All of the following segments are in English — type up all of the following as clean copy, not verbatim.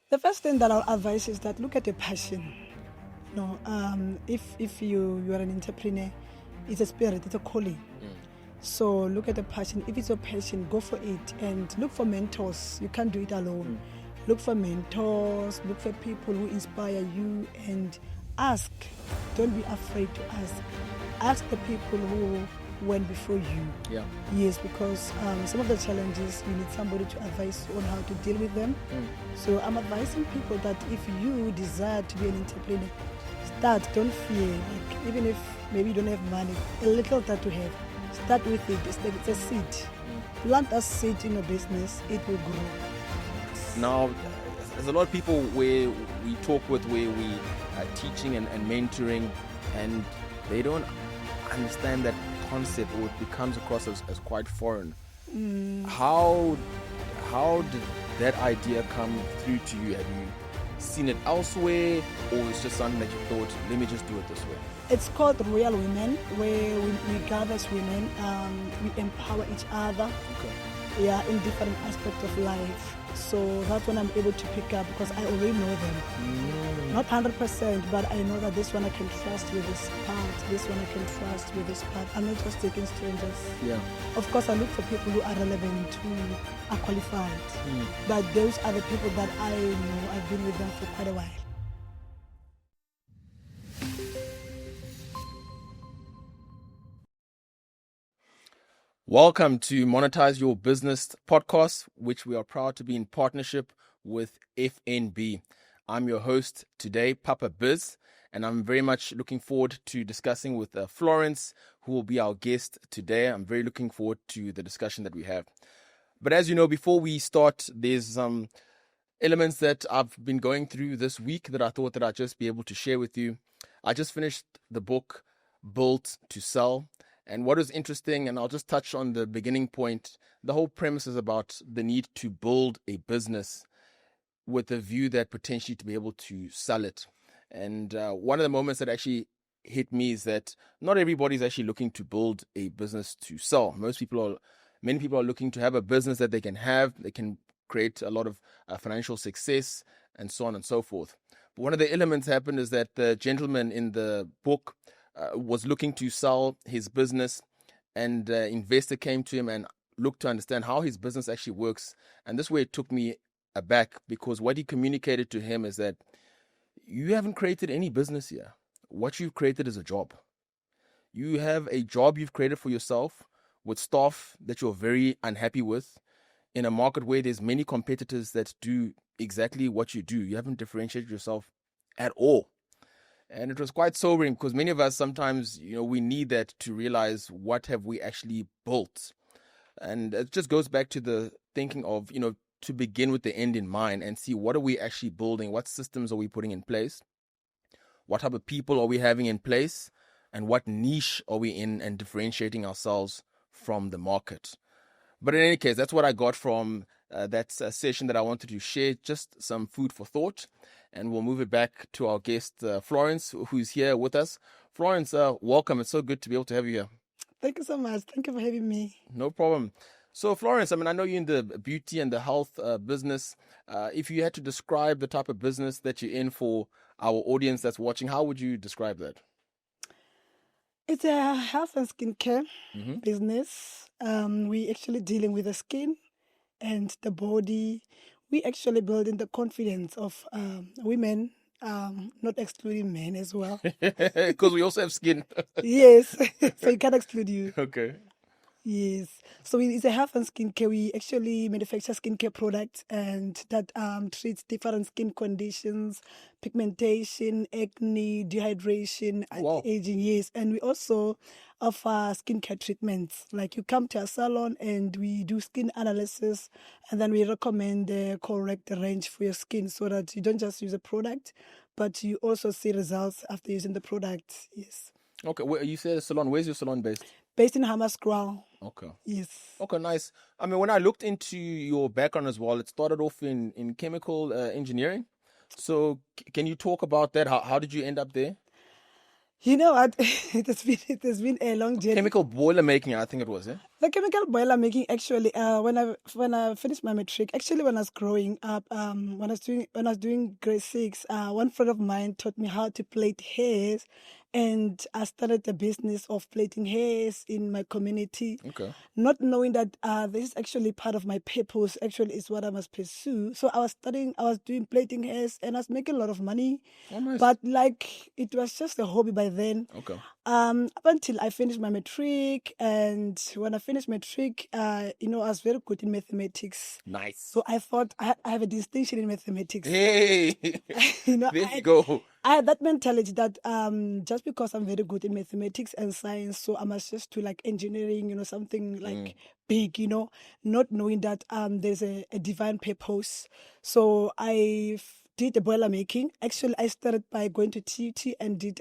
The first thing that I'll advise is that look at your passion. No, if you are an entrepreneur, it's a spirit, it's a calling. So look at the passion. If it's your passion, go for it and look for mentors. You can't do it alone. Look for mentors, look for people who inspire you and ask. Don't be afraid to ask. Ask the people who went before you. Yeah. Yes, because some of the challenges, you need somebody to advise you on how to deal with them. So I'm advising people that if you desire to be an entrepreneur, start, don't fear. Like, even if maybe you don't have money, a little that you have, start with it. It's like it's a seed. Plant a seed in your business, it will grow. Now, there's a lot of people where we talk with, where we are teaching and mentoring, and they don't understand that concept, or it becomes across as quite foreign. How did that idea come through to you? Have you seen it elsewhere, or it's just something that you thought, let me just do it this way? It's called Royal Women, where we gather as women, we empower each other. Okay. Yeah, in different aspects of life. So that's when I'm able to pick up, because I already know them. Not 100%, but I know that this one I can trust with this part, this one I can trust with this part. I'm not just taking strangers. Yeah. Of course, I look for people who are relevant, who are qualified. But those are the people that I know. I've been with them for quite a while. Welcome to Monetize Your Business podcast, which we are proud to be in partnership with FNB. I'm your host today, Papa Biz, and I'm very much looking forward to discussing with Florence, who will be our guest today. I'm very looking forward to the discussion that we have. But as you know, before we start, there's some elements that I've been going through this week that I thought that I'd just be able to share with you. I just finished the book, Built to Sell. And what is interesting, and I'll just touch on the beginning point, the whole premise is about the need to build a business with a view that potentially to be able to sell it. And one of the moments that actually hit me is that not everybody's actually looking to build a business to sell. Many people are looking to have a business that they can create a lot of financial success, and so on and so forth. But one of the elements happened is that the gentleman in the book was looking to sell his business, and the investor came to him and looked to understand how his business actually works. And this way it took me aback, because what he communicated to him is that you haven't created any business here. What you've created is a job. You have a job you've created for yourself with staff that you're very unhappy with, in a market where there's many competitors that do exactly what you do. You haven't differentiated yourself at all. And it was quite sobering, because many of us sometimes, we need that to realize what have we actually built. And it just goes back to the thinking of, to begin with the end in mind and see what are we actually building, what systems are we putting in place, what type of people are we having in place, and what niche are we in, and differentiating ourselves from the market. But in any case, that's what I got from that session that I wanted to share, just some food for thought. And we'll move it back to our guest, Florence, who's here with us. Florence, welcome. It's so good to be able to have you here. Thank you so much. Thank you for having me. No problem. So, Florence, I know you're in the beauty and the health business. If you had to describe the type of business that you're in for our audience that's watching, how would you describe that? It's a health and skincare business. We actually dealing with the skin and the body. We actually building the confidence of women, not excluding men as well. Because we also have skin. Yes, so you can't exclude you. Okay. Yes. So it's a health and skincare. We actually manufacture skincare products and that treats different skin conditions, pigmentation, acne, dehydration, Wow. aging. Yes. And we also offer skincare treatments. Like you come to our salon and we do skin analysis, and then we recommend the correct range for your skin, so that you don't just use a product, but you also see results after using the product. Yes. Okay. You said a salon. Where's your salon based? Based in Hammarskraal. Okay. Yes. Okay, nice. When I looked into your background as well, it started off in chemical engineering. So can you talk about that? How did you end up there? You know what? It has been a long journey. Chemical boiler making, I think it was, eh? The chemical boiler making, actually, when I finished my matric, actually when I was growing up, when I was doing grade 6, one friend of mine taught me how to plait hairs, and I started the business of plaiting hairs in my community. Okay. Not knowing that this is actually part of my purpose, actually is what I must pursue. So I was doing plaiting hairs, and I was making a lot of money. Oh, nice. But like, it was just a hobby by then. Okay. Up until I finished my matric, and when I finished matric, I was very good in mathematics. Nice. So I thought I have a distinction in mathematics. Hey, there you go. I had that mentality that just because I'm very good in mathematics and science, so I must just do like engineering, something like big, not knowing that there's a divine purpose. So I did the boiler making. Actually, I started by going to TUT and did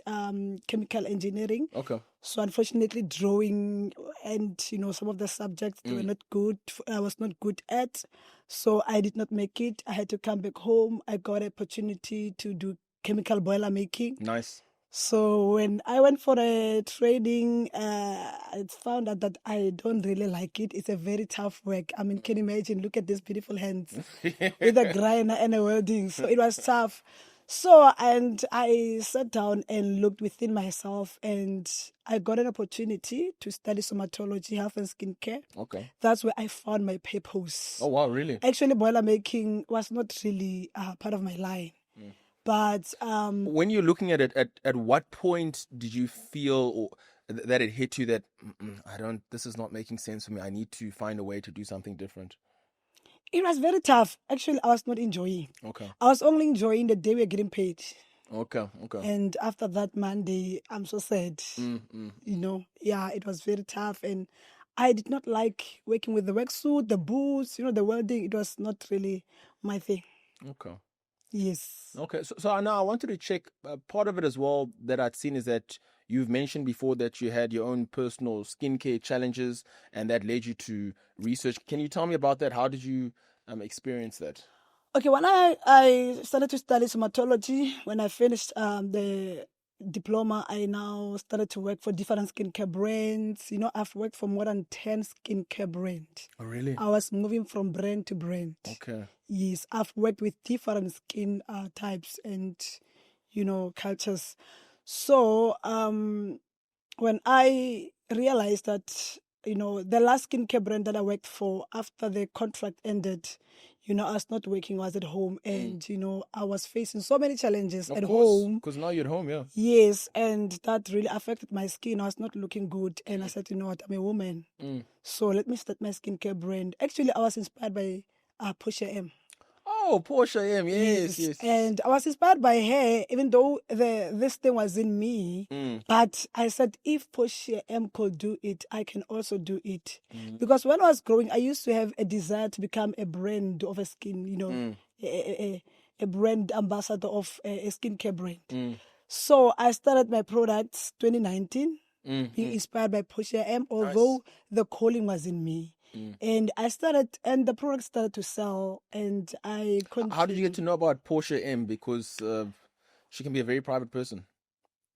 chemical engineering. Okay. So unfortunately, drawing and some of the subjects they were not good. I was not good at, so I did not make it. I had to come back home. I got an opportunity to do chemical boiler making. Nice. So when I went for a training, I found out that I don't really like it. It's a very tough work. I mean, can you imagine? Look at these beautiful hands with a grinder and a welding. So it was tough. So, and I sat down and looked within myself, and I got an opportunity to study somatology, health and skincare. Okay. That's where I found my purpose. Oh, wow, really? Actually, boiler making was not really part of my line. But when you're looking at it, at what point did you feel that it hit you that this is not making sense for me? I need to find a way to do something different. It was very tough. Actually, I was not enjoying. Okay. I was only enjoying the day we were getting paid. Okay. And after that Monday, I'm so sad. Yeah, it was very tough, and I did not like working with the work suit, the boots, the welding. It was not really my thing. Okay. Yes. Okay. So now I wanted to check part of it as well that I'd seen is that you've mentioned before that you had your own personal skincare challenges and that led you to research. Can you tell me about that? How did you experience that? Okay, when I started to study somatology, when I finished the diploma, I now started to work for different skincare brands. I've worked for more than 10 skincare brands. Oh, really? I was moving from brand to brand. Okay. Yes, I've worked with different skin types and, cultures. So when I realized that, the last skincare brand that I worked for, after the contract ended, I was not working, I was at home, and, I was facing so many challenges at home. Because now you're at home, yeah. Yes, and that really affected my skin. I was not looking good, and I said, you know what, I'm a woman. So let me start my skincare brand. Actually, I was inspired by Portia M. Oh, Portia M, yes. And I was inspired by her, even though this thing was in me. But I said, if Portia M could do it, I can also do it. Because when I was growing, I used to have a desire to become a brand of a skin, a brand ambassador of a skincare brand. So I started my products 2019, being inspired by Portia M, although the calling was in me. And the product started to sell, and I continued. How did you get to know about Portia M? Because she can be a very private person.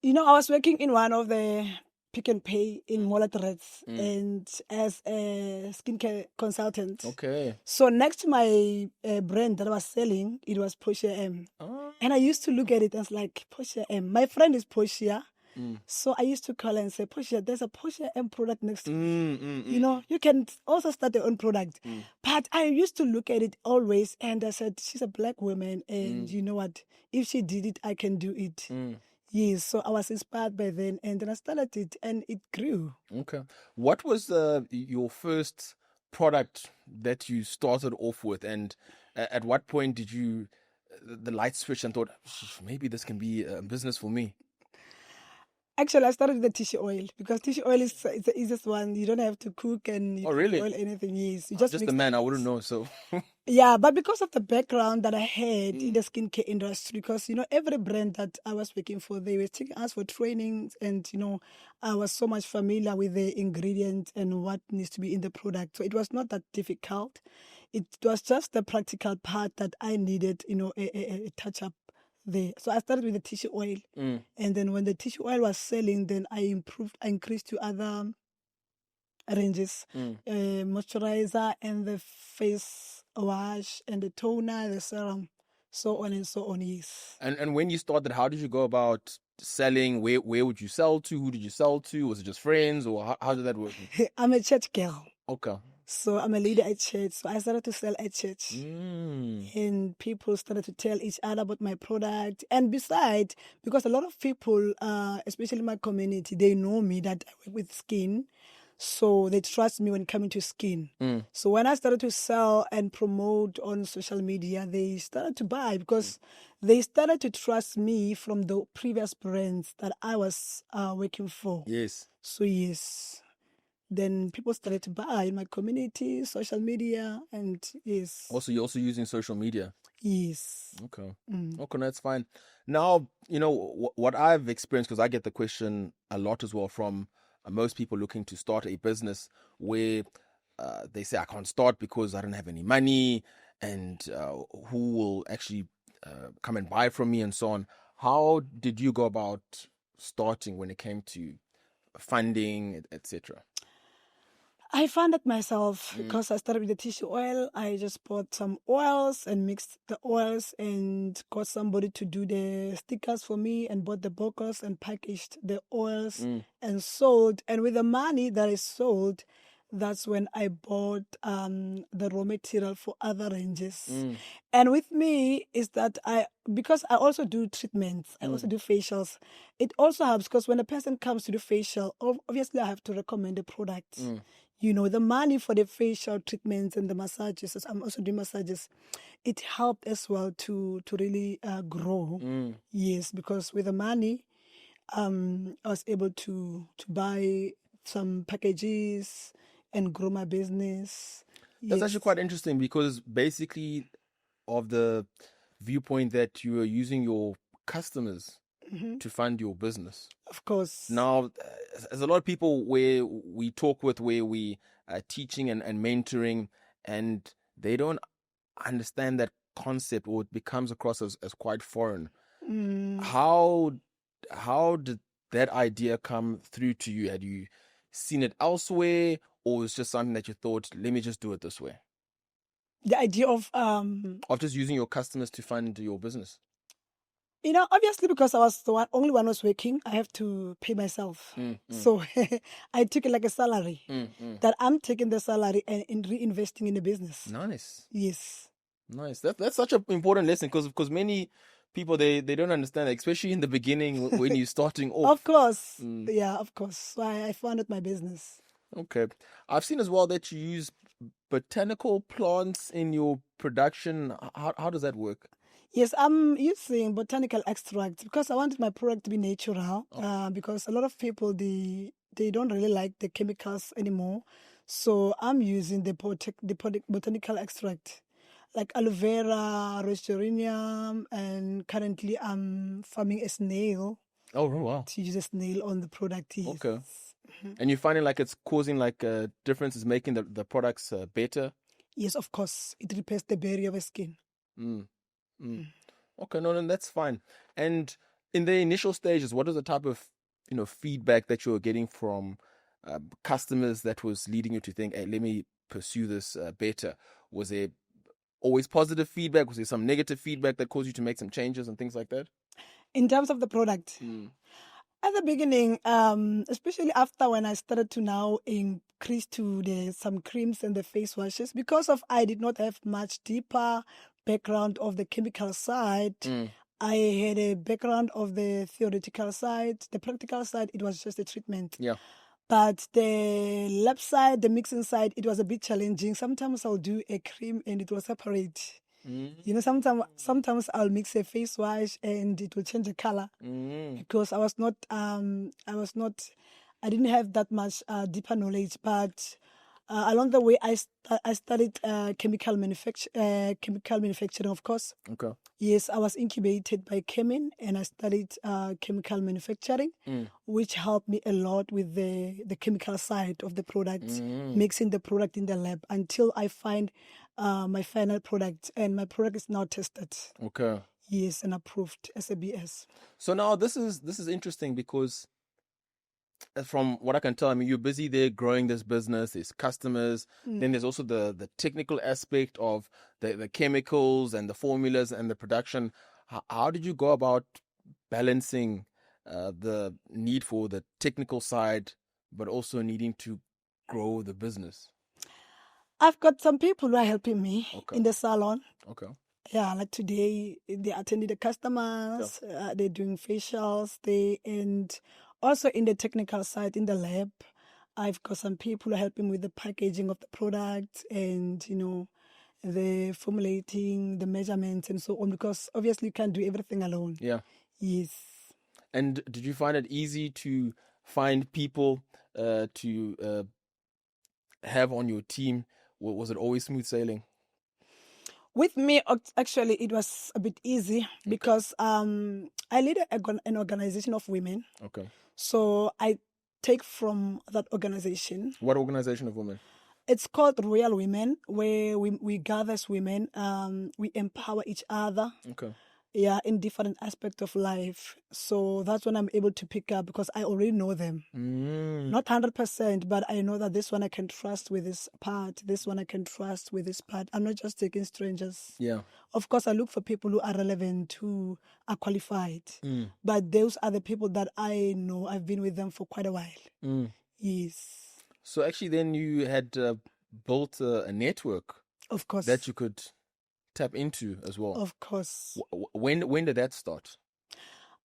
I was working in one of the Pick and Pay in Molatred's, and as a skincare consultant. Okay. So next to my brand that I was selling, it was Portia M. Oh. And I used to look at it and was like, Portia M. My friend is Portia. So I used to call her and say, Portia, there's a Portia M product next to me. You can also start your own product. But I used to look at it always, and I said, she's a black woman, and you know what? If she did it, I can do it. Yes, so I was inspired by then, and then I started it, and it grew. Okay. What was your first product that you started off with, and at what point did you the light switch and thought, maybe this can be a business for me? Actually, I started with the tissue oil, because tissue oil is the easiest one. You don't have to cook and really? oil anything. Yes, you just a man. I wouldn't know. So yeah, but because of the background that I had in the skincare industry, because every brand that I was working for, they were taking us for trainings, and I was so much familiar with the ingredients and what needs to be in the product. So it was not that difficult. It was just the practical part that I needed, a touch up there. So I started with the tissue oil. And then when the tissue oil was selling, then I increased to other ranges, moisturizer and the face wash and the toner, the serum, so on and so on. Yes. And when you started, how did you go about selling? Where would you sell to? Who did you sell to? Was it just friends, or how did that work? I'm a church girl. Okay. So I'm a leader at church. So I started to sell at church. And people started to tell each other about my product. And besides, because a lot of people, especially my community, they know me that I work with skin. So they trust me when coming to skin. So when I started to sell and promote on social media, they started to buy because they started to trust me from the previous brands that I was working for. Yes. So yes. Then people started to buy in my community, social media, and yes. Also, you're also using social media. Yes. Okay. Okay, that's fine. Now, what I've experienced, because I get the question a lot as well from most people looking to start a business, where they say, I can't start because I don't have any money, and who will actually come and buy from me, and so on. How did you go about starting when it came to funding, etc.? I funded myself because I started with the tissue oil. I just bought some oils and mixed the oils and got somebody to do the stickers for me and bought the bottles and packaged the oils and sold. And with the money that I sold, that's when I bought the raw material for other ranges. And with me is that because I also do treatments, I also do facials. It also helps because when a person comes to do facial, obviously I have to recommend the product. The money for the facial treatments and the massages, I'm also doing massages, it helped as well to really grow. Yes, because with the money, I was able to buy some packages and grow my business. That's actually quite interesting, because basically of the viewpoint that you are using your customers to fund your business. Of course. Now, there's a lot of people where we talk with, where we are teaching and mentoring, and they don't understand that concept, or it becomes across as quite foreign. How did that idea come through to you? Had you seen it elsewhere, or it's just something that you thought, let me just do it this way? The idea of just using your customers to fund your business. Obviously, because I was the only one who was working, I have to pay myself. So I took it like a salary. That I'm taking the salary and reinvesting in the business. Nice. Yes. Nice. That's such an important lesson, because many people, they don't understand, especially in the beginning when you're starting off. Of course. Yeah, of course. So I founded my business. Okay. I've seen as well that you use botanical plants in your production. How does that work? Yes, I'm using botanical extract because I wanted my product to be natural. Because a lot of people, they don't really like the chemicals anymore. So I'm using the botanical extract, like aloe vera, rose geranium, and currently I'm farming a snail. Oh, wow. To use a snail on the product. Yes. Okay. And you're finding like it's causing like a difference, is making the products better? Yes, of course. It repairs the barrier of the skin. Okay, no, that's fine. And in the initial stages, what is the type of feedback that you were getting from customers that was leading you to think, hey, let me pursue this better? Was there always positive feedback? Was there some negative feedback that caused you to make some changes and things like that? In terms of the product, at the beginning, especially after when I started to now increase to some creams and the face washes, because of I did not have much deeper background of the chemical side. I had a background of the theoretical side. The practical side, it was just a treatment. Yeah. But the lab side, the mixing side, it was a bit challenging. Sometimes I'll do a cream and it will separate. Sometimes I'll mix a face wash and it will change the color because I didn't have that much deeper knowledge. But along the way, I studied chemical manufacturing, of course. Okay. Yes, I was incubated by Chemin and I studied chemical manufacturing, which helped me a lot with the chemical side of the product, mixing the product in the lab until I find my final product, and my product is now tested. Okay. Yes, and approved SABS. So now this is interesting because from what I can tell, I mean, you're busy there growing this business, there's customers, then there's also the technical aspect of the chemicals and the formulas and the production. How did you go about balancing the need for the technical side, but also needing to grow the business? I've got some people who are helping me Okay. in the salon. Okay. Yeah, like today, they attending the customers, they're doing facials, and also in the technical side, in the lab, I've got some people who are helping with the packaging of the product and, the formulating, the measurements and so on, because obviously you can't do everything alone. Yeah. Yes. And did you find it easy to find people to have on your team? Was it always smooth sailing? With me, actually, it was a bit easy because I lead an organization of women. Okay. So I take from that organization. What organization of women? It's called Royal Women, where we gather as women. We empower each other. Okay. Yeah, in different aspects of life. So that's when I'm able to pick up because I already know them. Not 100%, but I know that this one I can trust with this part. This one I can trust with this part. I'm not just taking strangers. Yeah. Of course, I look for people who are relevant, who are qualified. But those are the people that I know. I've been with them for quite a while. Yes. So actually then you had built a network. Of course. That you could tap into as well. Of course. When did that start?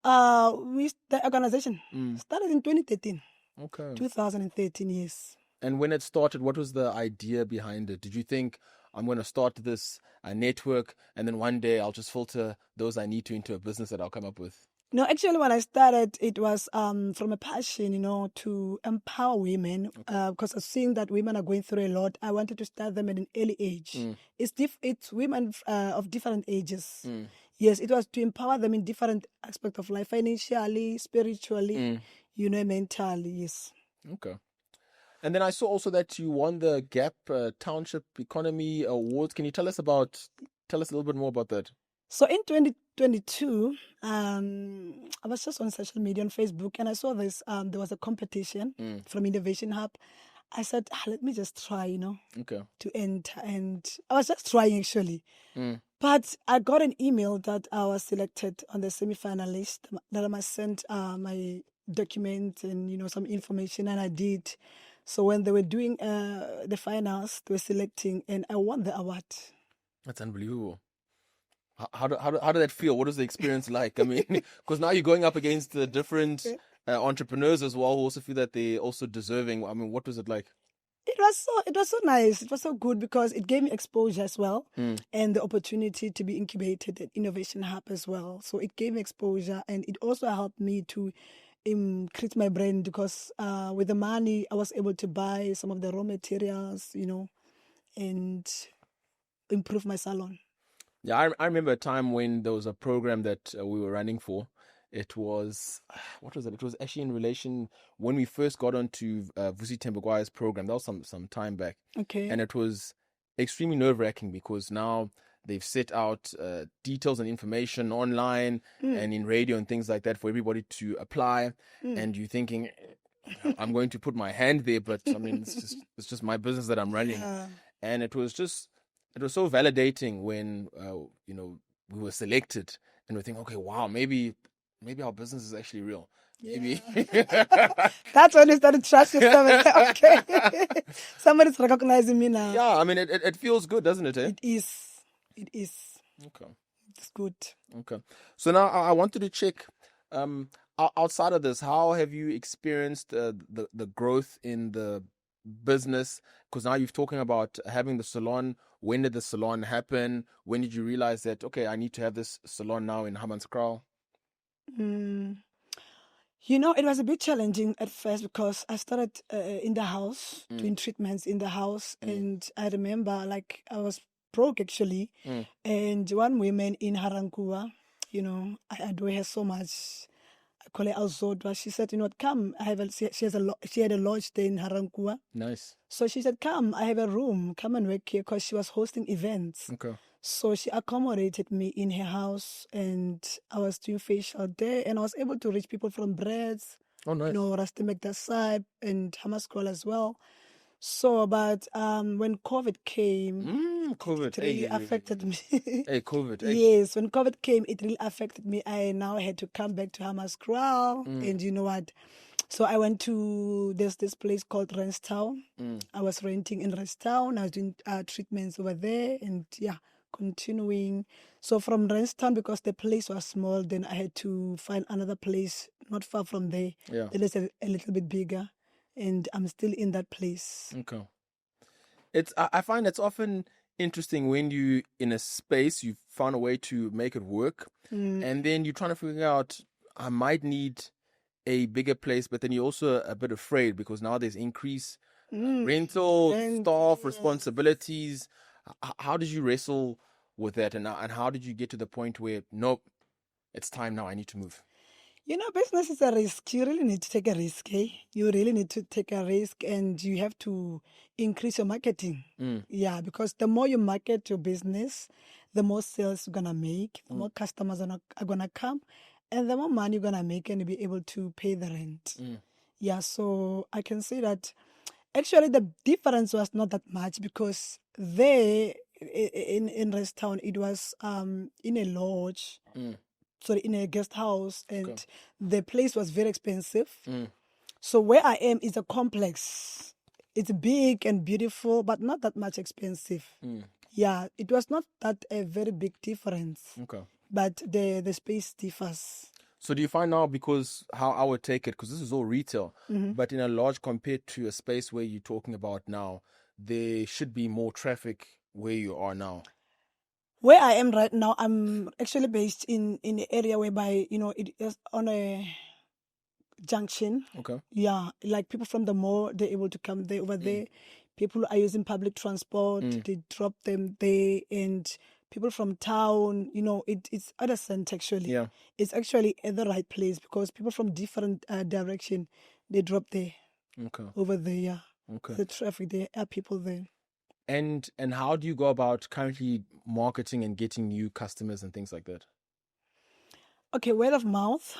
The organization started in 2013. Okay. 2013, yes. And when it started, what was the idea behind it? Did you think, I'm going to start this network and then one day I'll just filter those I need to into a business that I'll come up with? No, actually, when I started, it was from a passion, to empower women. Because I was seeing that women are going through a lot. I wanted to start them at an early age. It's women of different ages. Yes, it was to empower them in different aspects of life, financially, spiritually, mentally. Yes. Okay. And then I saw also that you won the Gap Township Economy Awards. Can you tell us a little bit more about that? So in 2022, I was just on social media on Facebook and I saw this. There was a competition from Innovation Hub. I said, let me just try, to enter. And I was just trying actually. But I got an email that I was selected on the semi-finalist, that I must send my documents and, some information, and I did. So when they were doing the finals, they were selecting and I won the award. That's unbelievable. How did that feel? What was the experience like? I mean, because now you're going up against the different entrepreneurs as well who also feel that they're also deserving. I mean, what was it like? It was so nice. It was so good because it gave me exposure as well and the opportunity to be incubated at Innovation Hub as well. So it gave me exposure and it also helped me to increase my brand because with the money I was able to buy some of the raw materials, and improve my salon. Yeah, I remember a time when there was a program that we were running for. It was, what was it? It was actually in relation when we first got onto Vusi Tembagwaya's program. That was some time back. Okay. And it was extremely nerve-wracking because now they've set out details and information online and in radio and things like that for everybody to apply. And you're thinking, I'm going to put my hand there, but I mean, it's just my business that I'm running. And it was so validating when we were selected and we think, okay, wow, maybe our business is actually real. Maybe that's when you started trusting yourself. Okay, somebody's recognizing me now. Yeah, I mean, it feels good, doesn't it? It is. Okay, it's good. Okay, so now I wanted to check. Outside of this, how have you experienced the growth in the business? Because now you're talking about having the salon. When did the salon happen? When did you realize that, okay, I need to have this salon now in Hammanskraal? It was a bit challenging at first because I started in the house, doing treatments in the house. And I remember I was broke actually. And one woman in Harankua, I adore her so much. I call her Alzodwa. She said, come. She had a lodge there in Harankua. Nice. So she said, come, I have a room. Come and work here because she was hosting events. Okay. So she accommodated me in her house, and I was doing facial there, and I was able to reach people from Breads, Oh, nice. Rustenburg that side, and Hammarskraal as well. So, but when COVID came, COVID. it really affected me. Hey, COVID. Hey. Yes, when COVID came, it really affected me. I now had to come back to Hammarskraal, and you know what? So I went to there's this place called Renstown. I was renting in Renstown. I was doing treatments over there, and yeah, continuing. So from Renstown, because the place was small, then I had to find another place not far from there. Yeah. That is a little bit bigger, and I'm still in that place. Okay. I find it's often interesting when you in a space you've found a way to make it work, and then you're trying to figure out I might need a bigger place, but then you're also a bit afraid because now there's increased rental, staff, responsibilities. How did you wrestle with that, and how did you get to the point where nope, it's time now, I need to move? Business is a risk. You really need to take a risk, eh? You really need to take a risk, and you have to increase your marketing. Yeah, because the more you market your business, the more sales you're going to make, the more customers are going to come, and the more money you're going to make and be able to pay the rent. Yeah, so I can say that actually the difference was not that much, because there in Restown, it was in a lodge. Sorry, in a guest house, and the place was very expensive. So where I am is a complex. It's big and beautiful, but not that much expensive. Yeah, it was not that a very big difference. Okay. But the space differs. So do you find now, because how I would take it, because this is all retail, but in a large compared to a space where you're talking about now, there should be more traffic where you are now? Where I am right now, I'm actually based in an area whereby, it is on a junction. Okay. Yeah, like people from the mall, they're able to come there over there. People are using public transport. They drop them there, and people from town, it's other sense actually. Yeah. It's actually at the right place, because people from different direction, they drop there. Okay. Over there. Yeah. Okay. The traffic, there are people there. And how do you go about currently marketing and getting new customers and things like that? Okay, word of mouth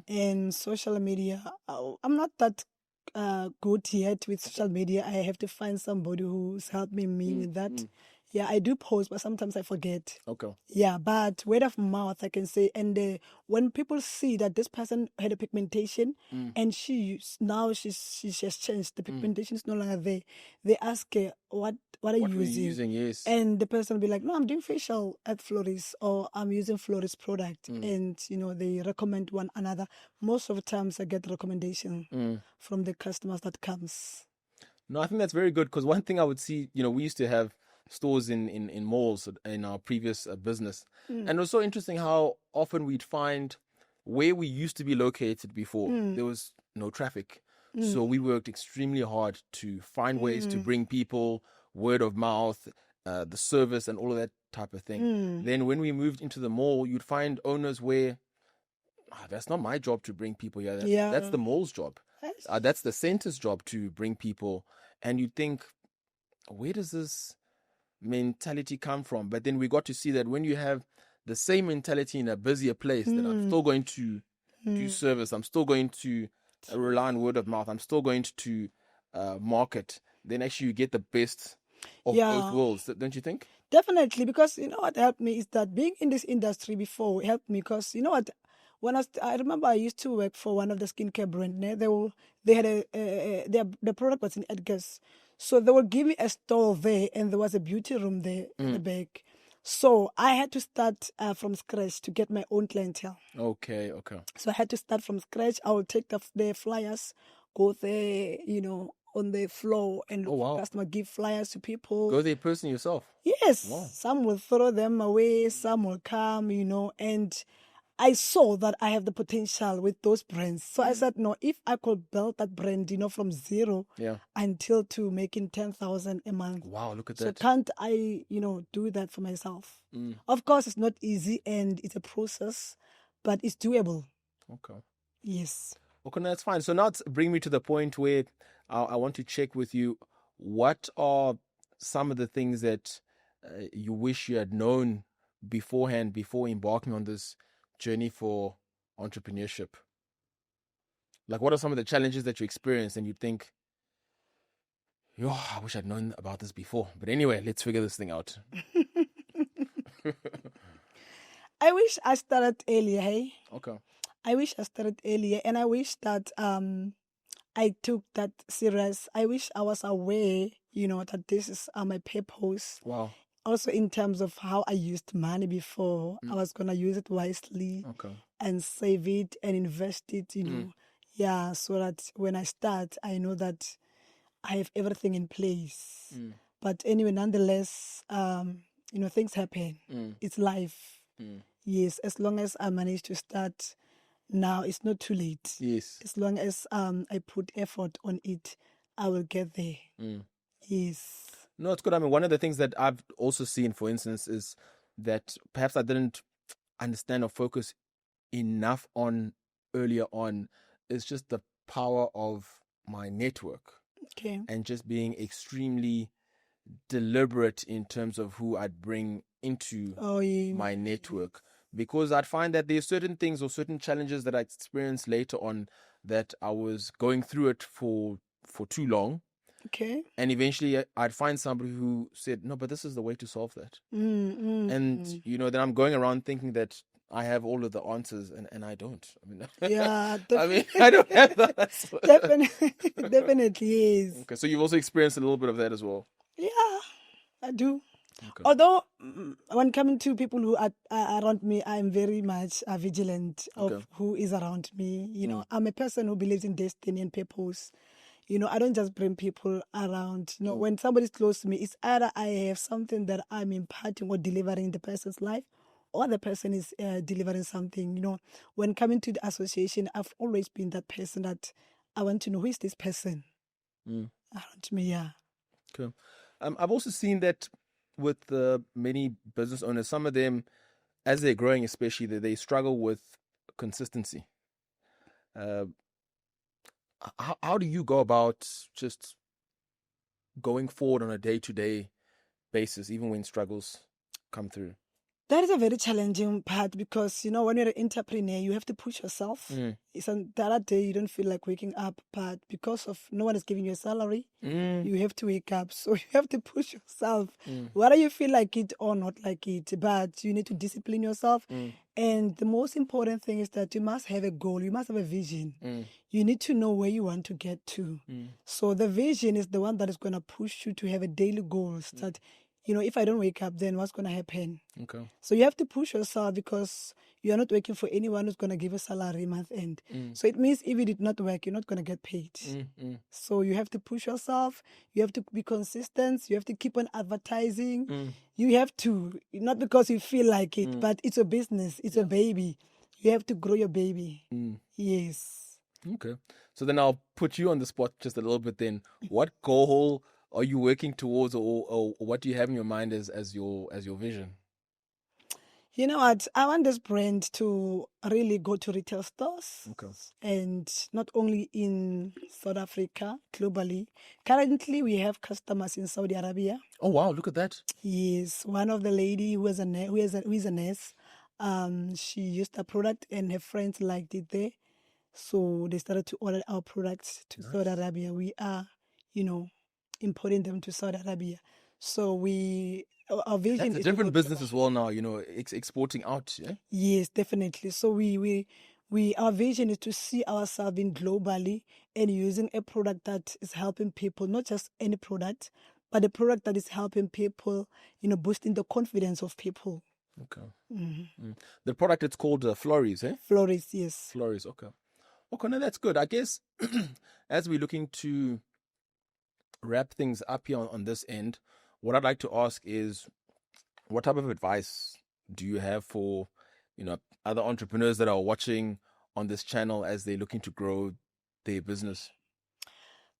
and social media. I'm not that good yet with social media. I have to find somebody who's helping me with that. Yeah, I do post, but sometimes I forget. Okay. Yeah, but word of mouth, I can say. And when people see that this person had a pigmentation and she has changed, the pigmentation is no longer there, they ask her, what are you using? Yes. And the person will be like, no, I'm doing facial at Florence, or I'm using Florence product. And, they recommend one another. Most of the times I get recommendation from the customers that comes. No, I think that's very good, because one thing I would see, we used to have stores in malls in our previous business. And it was so interesting how often we'd find where we used to be located before, there was no traffic. So we worked extremely hard to find ways to bring people, word of mouth, the service and all of that type of thing. Then when we moved into the mall, you'd find owners where, that's not my job to bring people here. That's the mall's job. That's the center's job to bring people. And you'd think, where does this mentality come from? But then we got to see that when you have the same mentality in a busier place, that I'm still going to do service, I'm still going to rely on word of mouth, I'm still going to market, then actually you get the best of both worlds, don't you think? Definitely, because what helped me is that being in this industry before helped me, because what, when I remember I used to work for one of the skincare brands. They had the product was in Edgar's. So they would give me a stall there, and there was a beauty room there at the back. So I had to start from scratch to get my own clientele. Okay. So I had to start from scratch. I would take the flyers, go there, on the floor, and look for customer, give flyers to people. Go there personally yourself? Yes. Wow. Some will throw them away, some will come, and I saw that I have the potential with those brands. So I said, no, if I could build that brand, from zero until to making 10,000 a month. Wow, look at so that. So can't I, do that for myself? Of course, it's not easy and it's a process, but it's doable. Okay. Yes. Okay, that's fine. So now bring me to the point where I want to check with you, what are some of the things that you wish you had known beforehand before embarking on this journey for entrepreneurship? Like, what are some of the challenges that you experienced and you think, yo, I wish I'd known about this before. But anyway, let's figure this thing out. I wish I started earlier, hey? Okay. I wish I started earlier, and I wish that I took that serious. I wish I was aware, that this is my purpose. Wow. Also, in terms of how I used money before, I was going to use it wisely and save it and invest it, Yeah, so that when I start, I know that I have everything in place. But anyway, nonetheless, things happen. It's life. Yes, as long as I manage to start now, it's not too late. Yes. As long as I put effort on it, I will get there. Yes. No, it's good. I mean, one of the things that I've also seen, for instance, is that perhaps I didn't understand or focus enough on earlier on is just the power of my network. Okay. And just being extremely deliberate in terms of who I'd bring into my network. Because I'd find that there's certain things or certain challenges that I experienced later on that I was going through it for too long. Okay. And eventually I'd find somebody who said, no, but this is the way to solve that. And, then I'm going around thinking that I have all of the answers and I don't. I mean, yeah, I don't have that. Definitely is. Okay, so you've also experienced a little bit of that as well. Yeah, I do. Okay. Although, when coming to people who are around me, I'm very much vigilant of who is around me. I'm a person who believes in destiny and purpose. I don't just bring people around. When somebody's close to me, it's either I have something that I'm imparting or delivering in the person's life, or the person is delivering something. When coming to the association, I've always been that person that I want to know who is this person around me. Yeah. Okay. I've also seen that with many business owners, some of them, as they're growing, especially, they struggle with consistency. How do you go about just going forward on a day-to-day basis, even when struggles come through? That is a very challenging part because, when you're an entrepreneur, you have to push yourself. It's the other day you don't feel like waking up, but because of no one is giving you a salary, you have to wake up. So you have to push yourself, whether you feel like it or not like it, but you need to discipline yourself. And the most important thing is that you must have a goal. You must have a vision. You need to know where you want to get to. So the vision is the one that is going to push you to have a daily goal that, if I don't wake up, then what's going to happen? Okay. So you have to push yourself because you are not working for anyone who's going to give a salary month end. So it means if you did not work, you're not going to get paid. So you have to push yourself. You have to be consistent. You have to keep on advertising. You have to, not because you feel like it, but it's a business. It's a baby. You have to grow your baby. Yes. Okay. So then I'll put you on the spot just a little bit then. What goal are you working towards, or what do you have in your mind as your vision? You know what? I want this brand to really go to retail stores. Okay. And not only in South Africa, globally. Currently, we have customers in Saudi Arabia. Oh, wow. Look at that. Yes. One of the lady who is a nurse, she used a product and her friends liked it there. So they started to order our products to Saudi Arabia. We are, importing them to Saudi Arabia. So our vision That's a is different business as well now, exporting out, yeah? Yes, definitely. So our vision is to see ourselves in globally and using a product that is helping people, not just any product, but a product that is helping people, boosting the confidence of people. Okay. The product, it's called Flores, eh? Flores, yes. Flores, okay. Okay, no, that's good. I guess as we're looking to wrap things up here on this end, what I'd like to ask is, what type of advice do you have for, other entrepreneurs that are watching on this channel as they're looking to grow their business?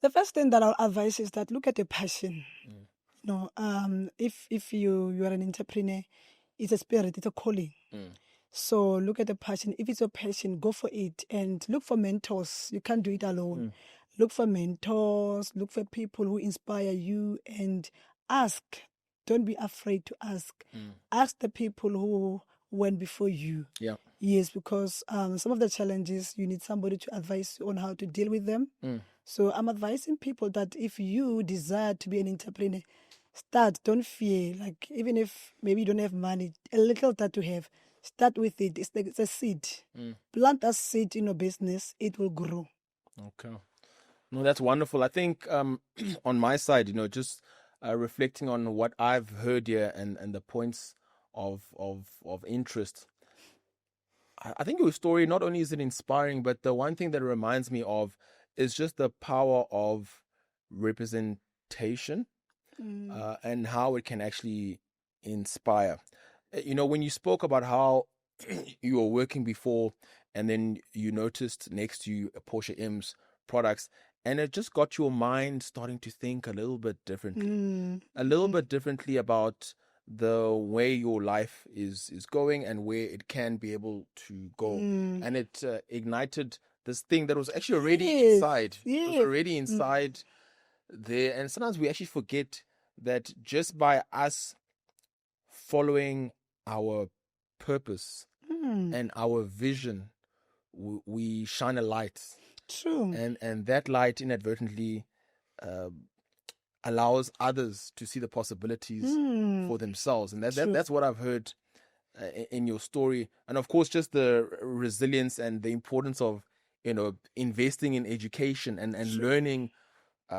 The first thing that I'll advise is that look at your passion. If you are an entrepreneur, it's a spirit, it's a calling. So look at the passion. If it's your passion, go for it and look for mentors. You can't do it alone. Look for mentors, look for people who inspire you and ask don't be afraid to ask. Ask the people who went before you. Yeah. Yes, because some of the challenges, you need somebody to advise you on how to deal with them. So I'm advising people that if you desire to be an entrepreneur, start. Don't fear. Like, even if maybe you don't have money, a little that you have, start with it. It's a seed. Plant a seed in your business, it will grow. Okay. No, that's wonderful. I think on my side, just reflecting on what I've heard here and the points of interest, I think your story, not only is it inspiring, but the one thing that it reminds me of is just the power of representation and how it can actually inspire. When you spoke about how you were working before and then you noticed next to you Porsche M's products, and it just got your mind starting to think a little bit differently about the way your life is going and where it can be able to go. And it ignited this thing that was actually already inside. It was already inside there. And sometimes we actually forget that just by us following our purpose and our vision, we shine a light. True. And that light inadvertently allows others to see the possibilities for themselves. And that's what I've heard in your story. And of course, just the resilience and the importance of, investing in education and learning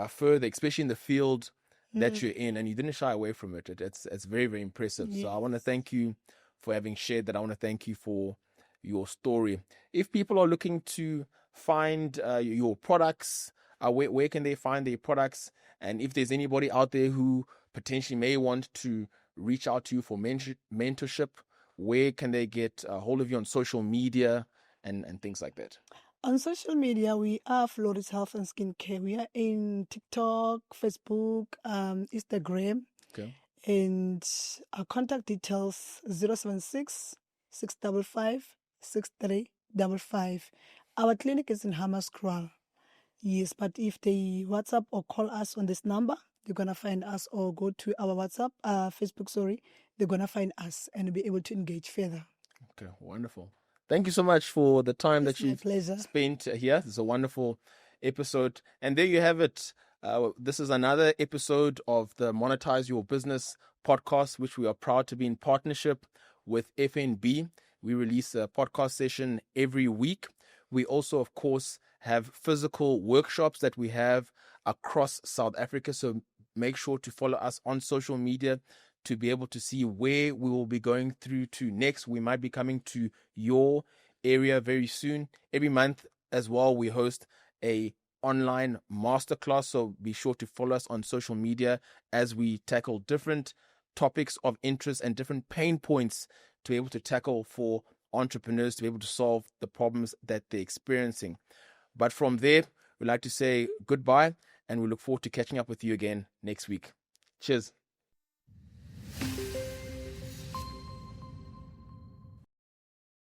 further, especially in the field that you're in. And you didn't shy away from it. It's very, very impressive. Yes. So I want to thank you for having shared that. I want to thank you for your story. If people are looking to find your products, where can they find their products? And if there's anybody out there who potentially may want to reach out to you for mentorship, where can they get a hold of you on social media and things like that? On social media, we are Florence Health and Skincare. We are in TikTok, Facebook, Instagram. Okay. And our contact details 076 655 6355. Our clinic is in Hammarskraal. Yes, but if they WhatsApp or call us on this number, they're going to find us, or go to our Facebook, they're going to find us and be able to engage further. Okay, wonderful. Thank you so much for the time that you've spent here. It's a wonderful episode. And there you have it. This is another episode of the Monetize Your Business podcast, which we are proud to be in partnership with FNB. We release a podcast session every week. We also, of course, have physical workshops that we have across South Africa. So make sure to follow us on social media to be able to see where we will be going through to next. We might be coming to your area very soon. Every month as well, we host a online masterclass. So be sure to follow us on social media as we tackle different topics of interest and different pain points to be able to tackle for entrepreneurs to be able to solve the problems that they're experiencing. But from there, we'd like to say goodbye, and we look forward to catching up with you again next week. Cheers.